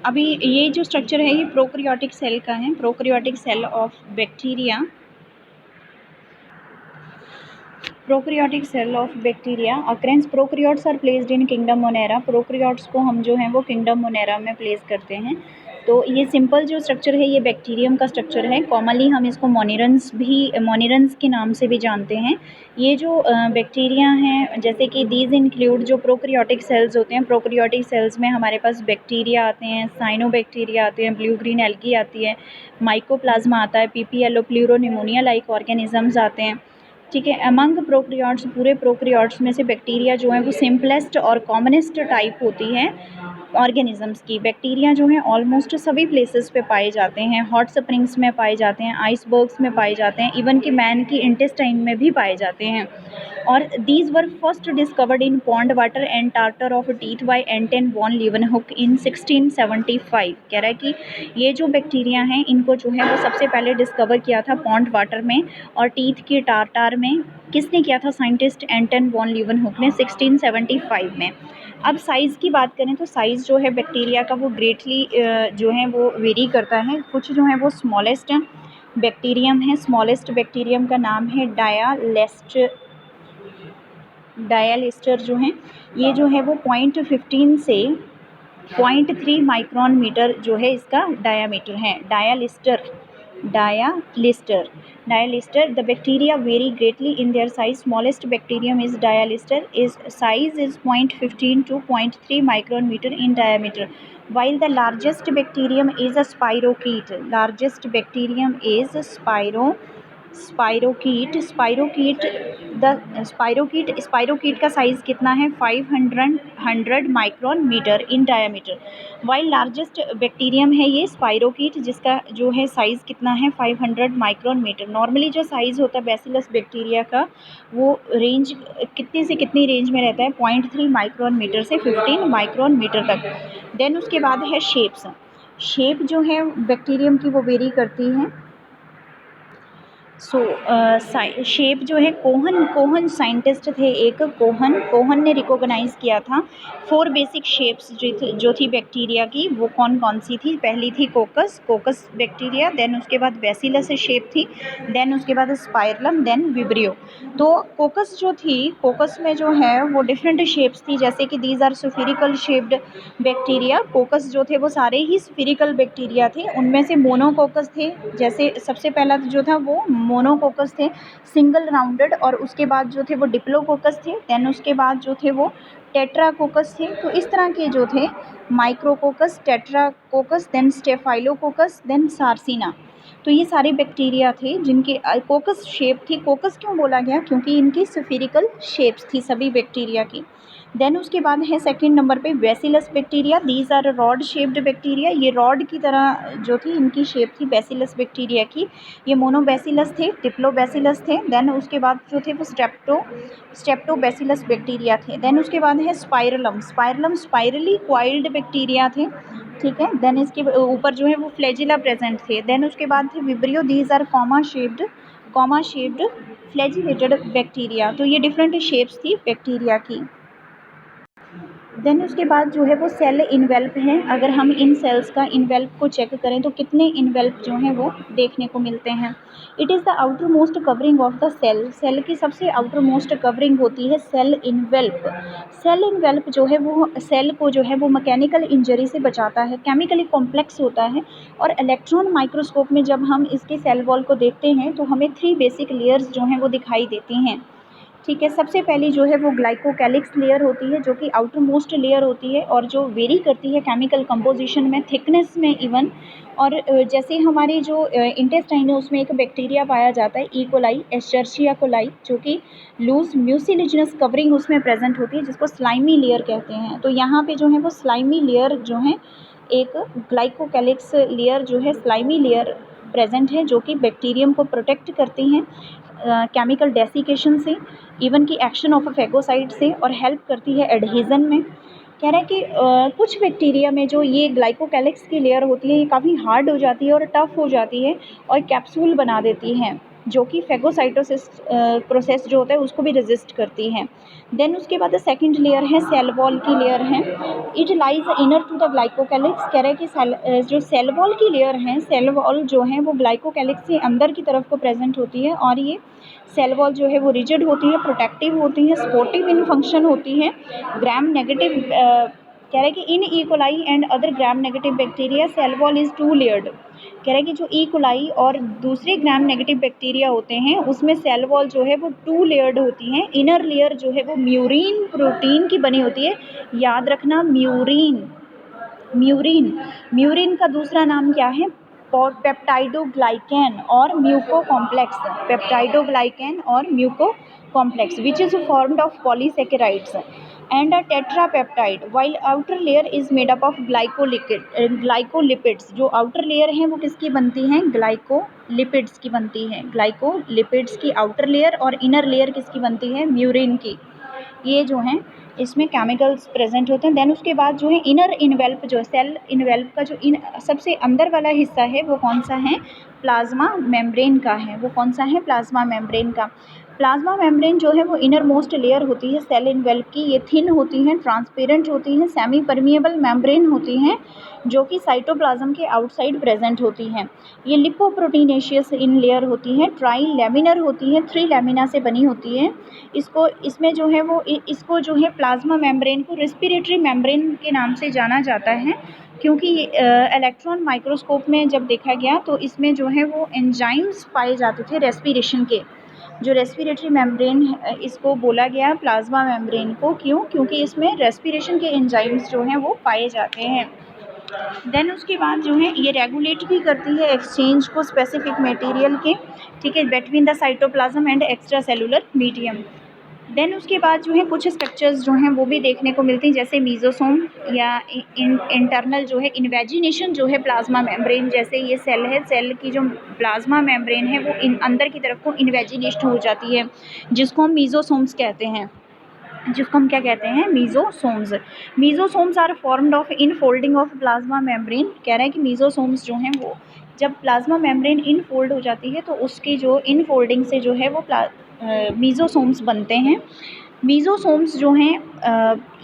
अभी ये जो स्ट्रक्चर है ये प्रोकैरियोटिक सेल का है, prokaryotic cell of bacteria, prokaryotic cell of bacteria occurrence. Prokaryotes are placed in kingdom Monera, prokaryotes को हम जो हैं वो किंगडम मोनेरा में प्लेस करते हैं। तो ये सिंपल जो स्ट्रक्चर है ये बैक्टीरियम का स्ट्रक्चर है, कॉमनली हम इसको मोनिरन्स के नाम से भी जानते हैं। ये जो बैक्टीरिया हैं, जैसे कि दीज इंक्लूड जो प्रोकैरियोटिक सेल्स होते हैं, प्रोकैरियोटिक सेल्स में हमारे पास बैक्टीरिया आते हैं, साइनोबैक्टीरिया आते हैं, ब्लू ग्रीन एल्गी आती है, माइकोप्लाज्मा आता है, पीपीएलओ प्लूरोनिमोनिया लाइक ऑर्गेनिजम्स आते हैं। ठीक है, अमंग प्रोकैरियोट्स, पूरे प्रोकैरियोट्स में से बैक्टीरिया जो है वो सिंपलेस्ट और कॉमनेस्ट टाइप होती है ऑर्गेनिजम्स की। बैक्टीरिया जो हैं ऑलमोस्ट सभी प्लेसेस पे पाए जाते हैं, हॉट स्प्रिंग्स में पाए जाते हैं, आइसबर्ग्स में पाए जाते हैं, इवन कि मैन की इंटेस्टाइन में भी पाए जाते हैं। और these were first discovered in pond water and tartar of teeth by Anton van Leeuwenhoek in 1675। कह रहा है कि ये जो बैक्टीरिया हैं इनको जो है वो सबसे पहले डिस्कवर किया था पॉन्ड वाटर में और टीथ की टार्टार में। किसने किया था? साइंटिस्ट एंटन वॉन लीवनहुक ने 1675 में। अब साइज़ की बात करें तो साइज़ जो है बैक्टीरिया का वो ग्रेटली जो है वो वेरी करता है। कुछ जो है वो स्मॉलेस्ट बैक्टीरियम है, स्मॉलेस्ट बैक्टीरियम का नाम है डायालिस्टर जो है, ये जो है वो 0.15 से 0.3 माइक्रोन मीटर जो है इसका डायामीटर है। Dialister the bacteria very greatly in their size, smallest bacterium is Dialister, is size is 0.15 to 0.3 micron metre in diameter, while the largest bacterium is a spirochete. Largest bacterium is spirochete का size कितना है? 500 micron metre in diameter. While largest bacterium है ये spirochaete, जिसका जो है size कितना है? 500 माइक्रोन मीटर। नॉर्मली जो साइज होता है बैसिलस बैक्टीरिया का वो रेंज कितनी से कितनी रेंज में रहता है? 0.3 माइक्रोन मीटर से 15 माइक्रोन मीटर तक। देन उसके बाद है शेप जो है बैक्टीरियम की वो वेरी करती है। शेप जो है कोहन साइंटिस्ट थे एक, कोहन ने रिकॉग्नाइज़ किया था 4 बेसिक शेप्स जो थी बैक्टीरिया की। वो कौन सी थी? पहली थी कोकस बैक्टीरिया, देन उसके बाद बैसिलस शेप थी, देन उसके बाद स्पाइरलम, देन विब्रियो। तो कोकस जो थी, कोकस में जो है वो डिफरेंट शेप्स थी, जैसे कि these are spherical shaped bacteria. Coccus जो थे वो सारे ही स्फेरिकल बैक्टीरिया थे। उनमें से मोनोकोकस थे, जैसे सबसे पहला जो था वो मोनोकोकस थे, सिंगल राउंडेड, और उसके बाद जो थे वो डिप्लोकोकस थे, देन उसके बाद जो थे वो टेट्राकोकस थे। तो इस तरह के जो थे micrococcus, tetracoccus, then staphylococcus, then sarcina. तो ये सारे बैक्टीरिया थे जिनके कोकस शेप थी। कोकस क्यों बोला गया? क्योंकि इनकी स्फेरिकल शेप्स थी सभी बैक्टीरिया की। देन उसके बाद है सेकंड नंबर पे bacillus bacteria. These are rod shaped bacteria, ये रॉड की तरह जो थी इनकी शेप थी बैसिलस बैक्टीरिया की। ये मोनोबैसिलस थे, डिप्लोबैसिलस थे। देन उसके बाद जो थे वो स्टेप्टोबैसिलस बैक्टीरिया थे। देन उसके बाद है स्पाइरलम स्पाइरली क्वाइल्ड बैक्टीरिया थे। ठीक है, देन इसके ऊपर जो है वो फ्लैजिला प्रेजेंट थे। देन उसके बाद थे vibrio, these R comma shaped flagellated bacteria. तो ये डिफरेंट शेप्स थी बैक्टीरिया की। देन उसके बाद जो है वो सेल इन्वेल्प हैं। अगर हम इन सेल्स का इन्वेल्प को चेक करें तो कितने इन्वेल्प जो हैं वो देखने को मिलते हैं। It is the outermost covering of the cell की सबसे आउटर मोस्ट कवरिंग होती है सेल इन्वेल्प जो है वो सेल को जो है वो मैकेनिकल इंजरी से बचाता है, केमिकली कॉम्प्लेक्स होता है। और इलेक्ट्रॉन माइक्रोस्कोप में जब हम इसके सेल वॉल को देखते हैं तो हमें 3 बेसिक लेयर्स जो हैं वो दिखाई देती हैं। ठीक है, सबसे पहली जो है वो ग्लाइकोकैलिक्स लेयर होती है जो कि आउटर मोस्ट लेयर होती है और जो वेरी करती है केमिकल कंपोजिशन में, थिकनेस में इवन। और जैसे हमारे जो इंटेस्टाइन है उसमें एक बैक्टीरिया पाया जाता है ई कोलाई, एस्चर्चिया कोलाई, जो कि लूज म्यूसिलिजिनस कवरिंग उसमें प्रेजेंट होती है जिसको स्लाइमी लेयर कहते हैं। तो यहाँ पे जो है वो स्लाइमी लेयर जो है एक ग्लाइकोकैलिक्स लेयर जो है स्लाइमी लेयर प्रेजेंट है जो कि बैक्टीरियम को प्रोटेक्ट करती हैं केमिकल डेसिकेशन से, इवन की एक्शन ऑफ फैगोसाइट से, और हेल्प करती है एडहेज़न में। कह रहा है कि कुछ बैक्टीरिया में जो ये ग्लाइकोकैलिक्स की लेयर होती है ये काफ़ी हार्ड हो जाती है और टफ़ हो जाती है और कैप्सूल बना देती है। जो कि फेगोसाइटोसिस प्रोसेस जो होता है उसको भी रेजिस्ट करती है। देन उसके बाद सेकंड लेयर है सेल वॉल की लेयर है। It lies inner to the glycocalyx. कह रहा है कि जो सेल वॉल की लेयर है, सेल वॉल जो है वो ग्लाइकोकैलिक्स से अंदर की तरफ को प्रेजेंट होती है, और ये सेल वॉल जो है वो रिजिड होती है, प्रोटेक्टिव होती है, सपोर्टिव इन फंक्शन होती है। ग्राम नेगेटिव कह रहा है कि in E coli and other gram negative bacteria cell wall is two layered. कह रहा है कि जो ई कोलाई और दूसरे ग्राम नेगेटिव बैक्टीरिया होते हैं उसमें सेल वॉल जो है वो टू लेयर्ड होती हैं। इनर लेयर जो है वो म्यूरिन प्रोटीन की बनी होती है। याद रखना, म्यूरिन म्यूरिन म्यूरिन का दूसरा नाम क्या है? पेप्टाइडोग्लाइकैन और म्यूकोकॉम्प्लेक्स। पेप्टाइडोग्लाइकैन और mucocomplex which is formed of polysaccharides and a tetrapeptide while outer layer is made up of glycolipids। जो outer layer है वो किसकी बनती हैं? ग्लाइकोलिपिड्स की बनती है। ग्लाइकोलिपिड्स की outer layer और inner layer किसकी बनती है? म्यूरिन की। ये जो हैं इसमें केमिकल्स प्रेजेंट होते हैं। देन उसके बाद जो है इनर इनवेल्प, जो सेल इनवेल्प का जो सबसे अंदर वाला हिस्सा है वो कौन सा है? प्लाज्मा मेम्ब्रेन का है। वो कौन सा है? प्लाज्मा मेम्ब्रेन का। प्लाज्मा मेम्ब्रेन जो है वो इनर मोस्ट लेयर होती है सेल इनवेल्प की। ये थिन होती हैं, ट्रांसपेरेंट होती हैं, सेमी परमिएबल मेम्ब्रेन होती हैं, जो कि साइटोप्लाज्म के आउटसाइड प्रेजेंट होती हैं। ये लिपोप्रोटीनेशियस इन लेयर होती हैं, ट्राई लेमिनर होती हैं, 3 लेमिना से बनी होती है। इसमें जो है वो इसको जो है प्लाज्मा मेम्ब्रेन को रेस्पिरेटरी मेम्ब्रेन के नाम से जाना जाता है, क्योंकि इलेक्ट्रॉन माइक्रोस्कोप में जब देखा गया तो इसमें जो है वो एंजाइम्स पाए जाते थे रेस्पिरेशन के। जो रेस्पिरेटरी मेम्ब्रेन इसको बोला गया प्लाज्मा मेम्ब्रेन को, क्यों? क्योंकि इसमें रेस्पिरेशन के एंजाइम्स जो हैं वो पाए जाते हैं। देन उसके बाद जो है ये रेगुलेट भी करती है एक्सचेंज को स्पेसिफिक मटेरियल के, ठीक है, between the cytoplasm and extracellular medium. Then उसके बाद जो है कुछ स्ट्रक्चर्स जो हैं वो भी देखने को मिलती हैं, जैसे मीजोसोम या इंटरनल जो है इन्वेजिनेशन जो है प्लाज्मा मेम्ब्रेन। जैसे ये सेल है, सेल की जो प्लाज्मा मेम्ब्रेन है वो अंदर की तरफ को इन्वेजिनेट हो जाती है, जिसको हम मीजोसोम्स कहते हैं। जिसको हम क्या कहते हैं? Mesosomes. Mesosomes are formed of infolding of plasma membrane. कह रहा है कि मीजोसोम्स जो हैं वो जब प्लाज्मा मेम्ब्रेन इन फोल्ड हो जाती है तो उसकी जो इन फोल्डिंग से जो है वो मीजोसोम्स बनते हैं। मीजोसोम्स जो हैं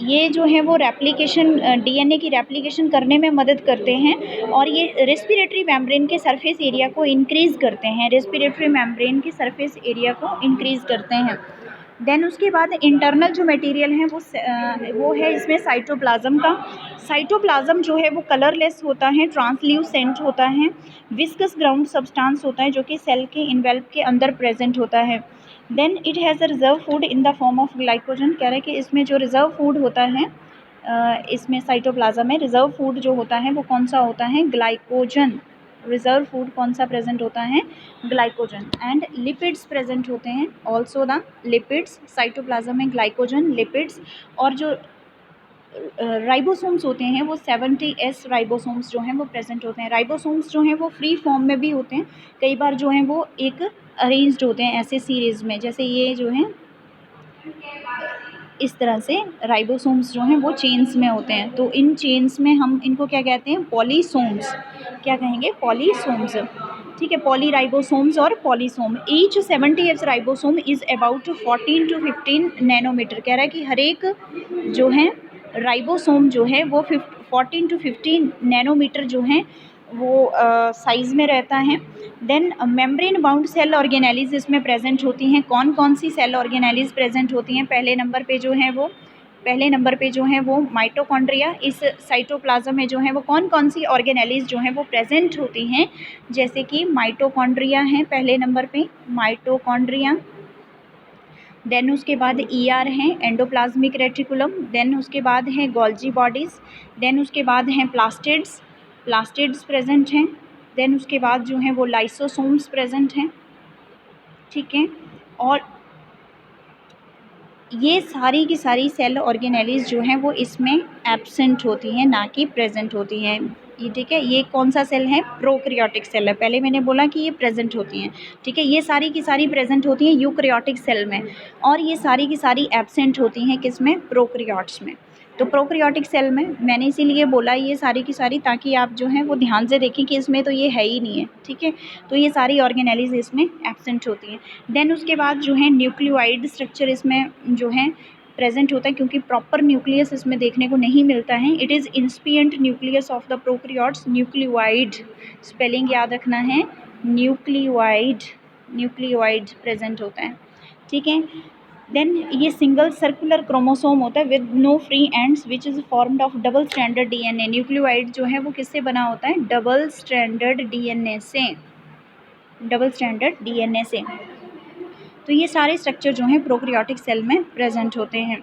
ये जो है वो रेप्लिकेशन, डीएनए की रेप्लिकेशन करने में मदद करते हैं, और ये रेस्पिरेटरी मेम्ब्रेन के सरफेस एरिया को इंक्रीज़ करते हैं। रेस्पिरेटरी मेम्ब्रेन की सरफेस एरिया को इंक्रीज़ करते हैं। देन उसके बाद इंटरनल जो मटेरियल है वो है इसमें साइटोप्लाज्म का। साइटोप्लाज्म जो है वो कलरलेस होता है, ट्रांसल्यूसेंट होता है, विस्कस ग्राउंड सब्सटेंस होता है जो कि सेल के इन्वेल्प के अंदर प्रेजेंट होता है। Then it has a reserve food in the form of glycogen. कह रहा है कि इसमें जो रिजर्व फूड होता है इसमें साइटोप्लाज्म में रिजर्व फूड जो होता है वो कौन सा होता है? ग्लाइकोजन। रिजर्व फूड कौन सा प्रेजेंट होता है? ग्लाइकोजन। एंड लिपिड्स प्रेजेंट होते हैं, ऑल्सो द लिपिड्स। साइटोप्लाज्म में ग्लाइकोजन, लिपिड्स, और जो राइबोसोम्स होते हैं वो 70S राइबोसोम्स जो हैं वो प्रेजेंट होते हैं। राइबोसोम्स जो हैं वो फ्री फॉर्म में भी होते हैं, कई बार जो हैं वो एक अरेंज्ड होते हैं ऐसे सीरीज़ में, जैसे ये जो हैं इस तरह से राइबोसोम्स जो हैं वो चेन्स में होते हैं। तो इन चेन्स में हम इनको क्या कहते हैं? पॉलीसोम्स। क्या कहेंगे? पॉलीसोम्स। ठीक है, पॉलीराइबोसोम्स और polysome. Each 70S ribosome is about 14 to 15 nanometre. कह रहा है कि हर एक जो है राइबोसोम जो है वो 14 to 15 नैनोमीटर जो हैं वो साइज़ में रहता है। Then membrane bound cell organelles इसमें प्रेजेंट होती हैं। कौन कौन सी सेल ऑर्गेनेलीज प्रेजेंट होती हैं? पहले नंबर पे जो है वो माइटोकॉन्ड्रिया। इस साइटोप्लाज्म में जो है वो कौन कौन सी ऑर्गेनेलीज जो हैं वो प्रेजेंट होती हैं? जैसे कि माइटोकॉन्ड्रिया हैं पहले नंबर पे, माइटोकॉन्ड्रिया। देन उसके बाद ER हैं, एंडोप्लाज्मिक रेटिकुलम। देन उसके बाद हैं गोल्जी बॉडीज़। देन उसके बाद हैं प्लास्टिड्स प्रेजेंट हैं। देन उसके बाद जो हैं वो लाइसोसोम्स प्रेजेंट हैं, ठीक है। और ये सारी की सारी सेल ऑर्गेनेलीज जो हैं वो इसमें एब्सेंट होती हैं, ना कि प्रेजेंट होती हैं। ये ठीक है, ये कौन सा सेल है? प्रोकैरियोटिक सेल है। पहले मैंने बोला कि ये प्रेजेंट होती हैं, ठीक है। ये सारी की सारी प्रेजेंट होती हैं यूकैरियोटिक सेल में, और ये सारी की सारी एब्सेंट होती हैं किस में? प्रोकैरियोट्स में। तो प्रोकैरियोटिक सेल में मैंने इसीलिए बोला ये सारी की सारी, ताकि आप जो है वो ध्यान से देखें कि इसमें तो ये है ही नहीं है, ठीक है। तो ये सारी ऑर्गेनेलिज इसमें एब्सेंट होती हैं। देन उसके बाद जो है न्यूक्लियोइड स्ट्रक्चर इसमें जो है प्रेजेंट होता है, क्योंकि प्रॉपर न्यूक्लियस इसमें देखने को नहीं मिलता है। It is incipient nucleus of the prokaryotes. Nucleoid spelling याद रखना है, न्यूक्लियोइड, न्यूक्लियोइड प्रेजेंट होता है, ठीक है। देन ये सिंगल सर्कुलर क्रोमोसोम होता है with no free ends which is formed of double stranded DNA. Nucleoid जो है वो किससे बना होता है? डबल स्ट्रैंडर्ड डीएनए से, डबल स्ट्रैंडर्ड डीएनए से। तो ये सारे स्ट्रक्चर जो हैं प्रोकैरियोटिक सेल में प्रेजेंट होते हैं।